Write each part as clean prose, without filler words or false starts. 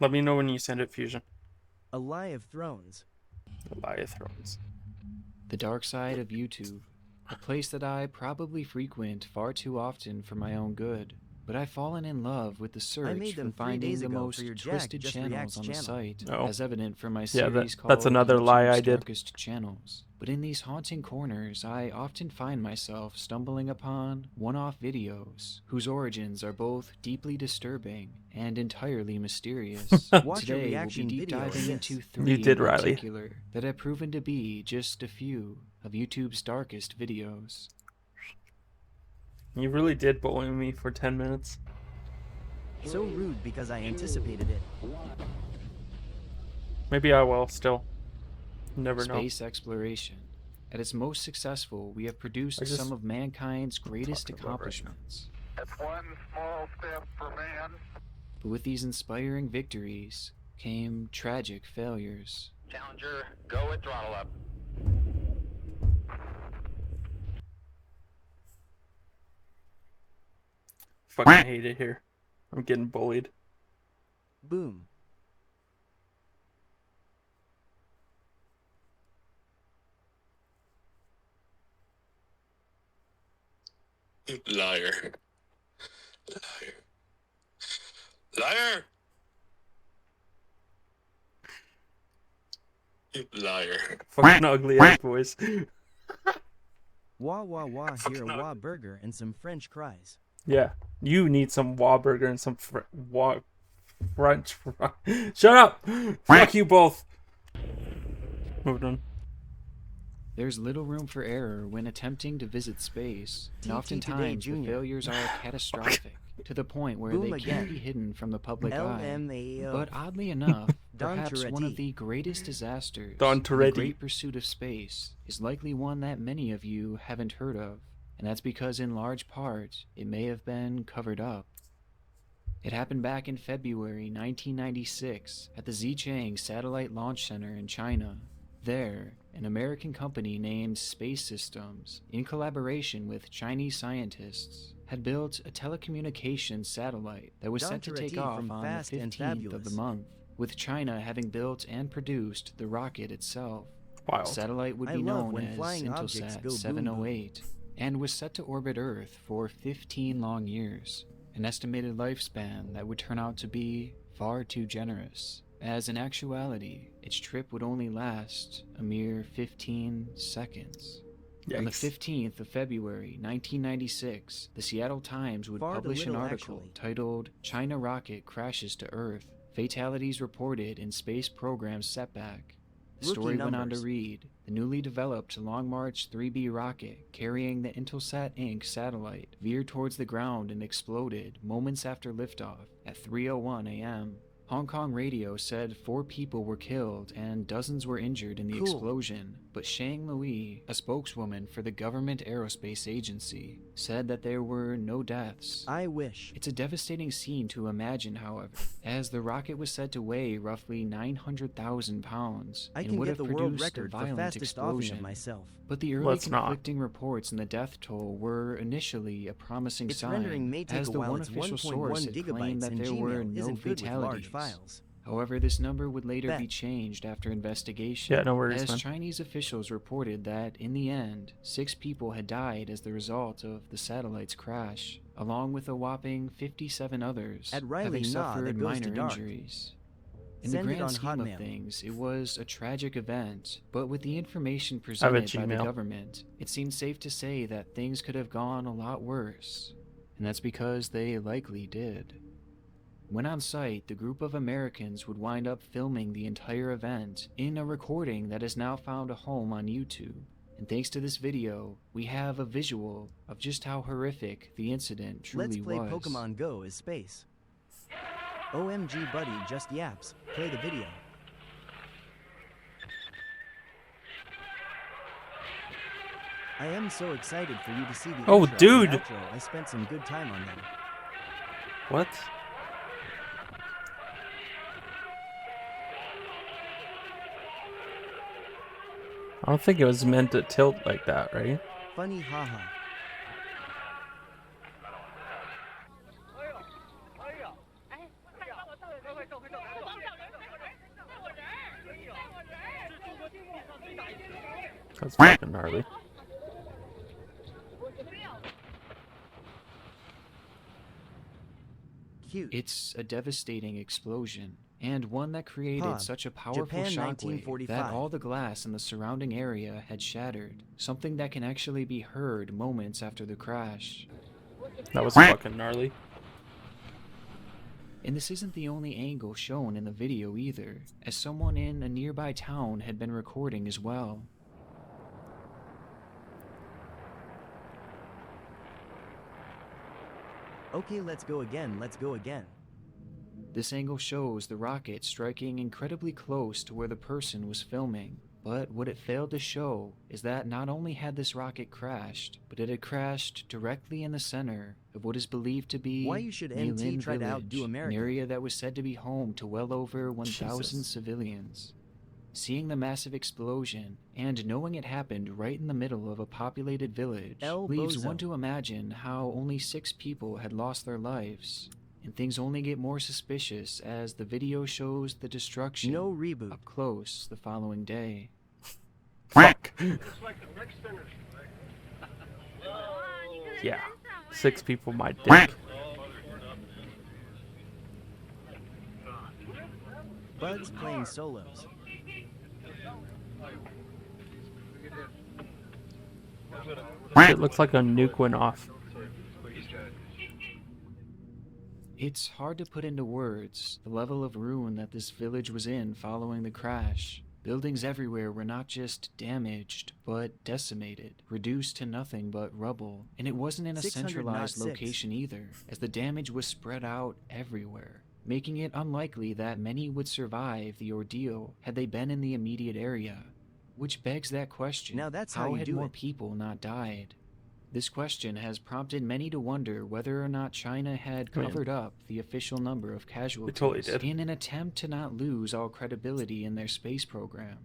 Let me know when you send it, Fusion. A Lie of Thrones. The Lie of Thrones. The dark side of YouTube. A place that I probably frequent far too often for my own good. But I've fallen in love with the search for finding the most twisted channels on the site, as evident from my series called that's another lie I did. Darkest Channels. But in these haunting corners, I often find myself stumbling upon one-off videos whose origins are both deeply disturbing and entirely mysterious. Today, we'll be deep diving into three in particular that have proven to be just a few of YouTube's darkest videos. You really did bully me for 10 minutes. So rude because I anticipated it. Maybe I will still. Never know. Space exploration. At its most successful, we have produced some of mankind's greatest accomplishments. That's one small step for man. But with these inspiring victories came tragic failures. Challenger, go at throttle up. Fucking hate it here. I'm getting bullied. Boom. Liar. Liar. Liar! Liar. Fucking ugly ass voice. Wah wah wah, here a wah burger and some French fries. Yeah, you need some Wahlburger and some French fries. Shut up! Fuck you both. Moved on. There's little room for error when attempting to visit space, and oftentimes the failures are catastrophic, to the point where they can't be hidden from the public eye. But oddly enough, perhaps one of the greatest disasters in the great pursuit of space is likely one that many of you haven't heard of. And that's because in large part, it may have been covered up. It happened back in February 1996 at the Xichang Satellite Launch Center in China. There, an American company named Space Systems, in collaboration with Chinese scientists, had built a telecommunications satellite that was set to take off on the 15th of the month, with China having built and produced the rocket itself. Wild. The satellite would be known as Intelsat 708. And was set to orbit Earth for 15 long years, an estimated lifespan that would turn out to be far too generous, as in actuality, its trip would only last a mere 15 seconds. Yikes. On the 15th of February 1996, the Seattle Times would publish an article titled, "China Rocket Crashes to Earth, Fatalities Reported in Space Program Setback." The story went on to read, the newly developed Long March 3B rocket carrying the Intelsat Inc. satellite veered towards the ground and exploded moments after liftoff at 3:01 a.m. Hong Kong radio said 4 people were killed and dozens were injured in the explosion, but Shang Lui, a spokeswoman for the government aerospace agency, said that there were no deaths. I wish. It's a devastating scene to imagine, however, as the rocket was said to weigh roughly 900,000 pounds and would have produced a violent explosion. But the early conflicting reports and the death toll were initially a promising sign, as the one official source had claimed that there were no fatalities. However, this number would later be changed after investigation, as Chinese officials reported that, in the end, 6 people had died as the result of the satellite's crash, along with a whopping 57 others having suffered minor injuries. In the grand scheme of things, it was a tragic event, but with the information presented by the government, it seemed safe to say that things could have gone a lot worse, and that's because they likely did. When on site, the group of Americans would wind up filming the entire event in a recording that has now found a home on YouTube. And thanks to this video, we have a visual of just how horrific the incident truly was. Let's play Pokemon Go as space. OMG buddy just yaps. Play the video. I am so excited for you to see the intro and outro. I spent some good time on them. What? I don't think it was meant to tilt like that, right? Funny haha. That's fucking gnarly. Cute. It's a devastating explosion, and one that created such a powerful Japan, shockwave that all the glass in the surrounding area had shattered, something that can actually be heard moments after the crash. That was fucking gnarly. And this isn't the only angle shown in the video either, as someone in a nearby town had been recording as well. Okay, let's go again, let's go again. This angle shows the rocket striking incredibly close to where the person was filming. But what it failed to show is that not only had this rocket crashed, but it had crashed directly in the center of what is believed to be Why you should Neyland NT try to Village, outdo America? an area that was said to be home to well over 1,000 Jesus. civilians. Seeing the massive explosion and knowing it happened right in the middle of a populated village leaves Bozo. one to imagine how only 6 people had lost their lives. And things only get more suspicious as the video shows the destruction No reboot. up close the following day. Fuck. Yeah. 6 people my dick. Bud's playing solos. It looks like a nuke went off. It's hard to put into words the level of ruin that this village was in following the crash. Buildings everywhere were not just damaged, but decimated, reduced to nothing but rubble. And it wasn't in a 600, centralized not 6. location either, as the damage was spread out everywhere, making it unlikely that many would survive the ordeal had they been in the immediate area. Which begs that question, Now that's how you had do more it. people not died? This question has prompted many to wonder whether or not China had I mean, covered up the official number of casualties totally did. in an attempt to not lose all credibility in their space program.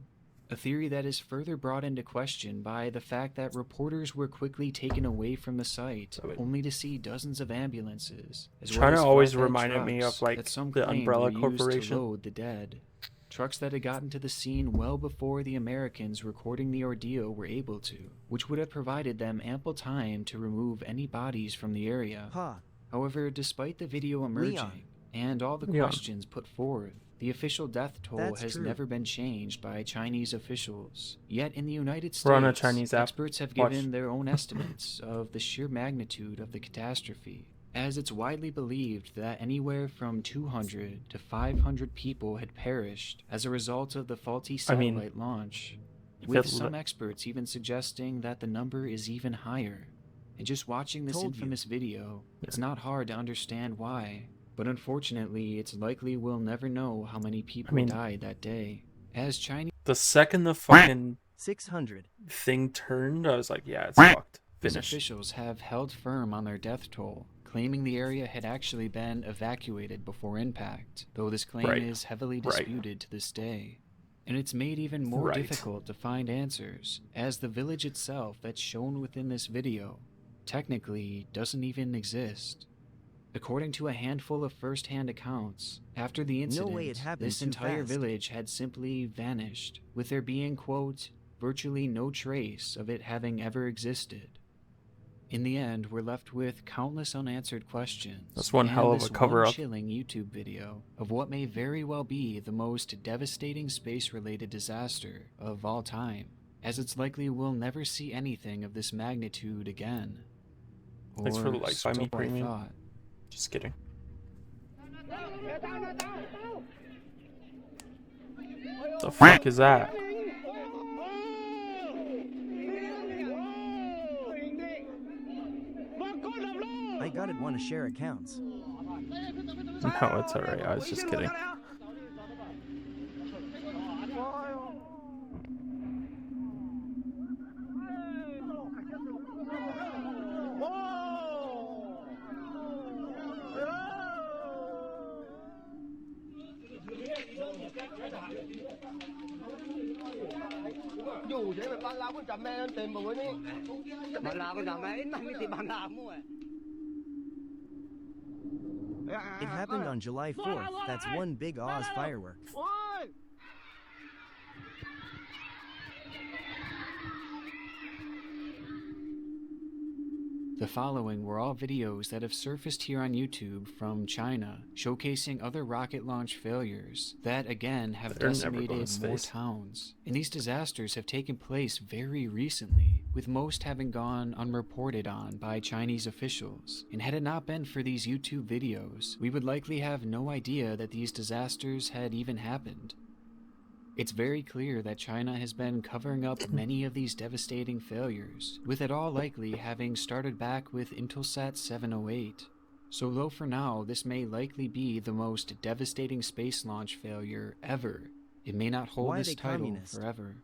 A theory that is further brought into question by the fact that reporters were quickly taken away from the site, only to see dozens of ambulances, as well China as always flatbed reminded me trucks of, like, that some the claimed Umbrella were used Corporation. to load the dead. Trucks that had gotten to the scene well before the Americans recording the ordeal were able to, which would have provided them ample time to remove any bodies from the area. Ha. However, despite the video emerging Leon. and all the Leon. questions put forth, the official death toll That's has true. never been changed by Chinese officials. Yet in the United States, We're on a Chinese app. experts have Watch. given their own estimates of the sheer magnitude of the catastrophe, as it's widely believed that anywhere from 200 to 500 people had perished as a result of the faulty I mean, satellite launch, if with it some le- experts even suggesting that the number is even higher. And just watching this Told you. infamous video, it's not hard to understand why. But unfortunately, it's likely we'll never know how many people mean- died that day. As Chinese The second the fucking 600. thing turned, I was like, yeah, it's fucked. Finished. officials have held firm on their death toll, claiming the area had actually been evacuated before impact, though this claim Right. is heavily Right. disputed to this day. And it's made even more Right. difficult to find answers, as the village itself that's shown within this video technically doesn't even exist. According to a handful of first-hand accounts, after the incident, way it happened this too entire fast. village had simply vanished, with there being, quote, virtually no trace of it having ever existed. In the end, we're left with countless unanswered questions. That's one and hell of this a cover-up. one chilling YouTube video of what may very well be the most devastating space-related disaster of all time, as it's likely we'll never see anything of this magnitude again. Thanks for the Or like so by me I premium. thought. Just kidding. The fuck is that? I got it. Want to share accounts? No, it's alright. I was just kidding. It happened on July 4th. That's one big Oz firework. The following were all videos that have surfaced here on YouTube from China, showcasing other rocket launch failures that, again, have decimated more towns. And these disasters have taken place very recently, with most having gone unreported on by Chinese officials. And had it not been for these YouTube videos, we would likely have no idea that these disasters had even happened. It's very clear that China has been covering up many of these devastating failures, with it all likely having started back with Intelsat 708. So though for now this may likely be the most devastating space launch failure ever, it may not hold this title forever.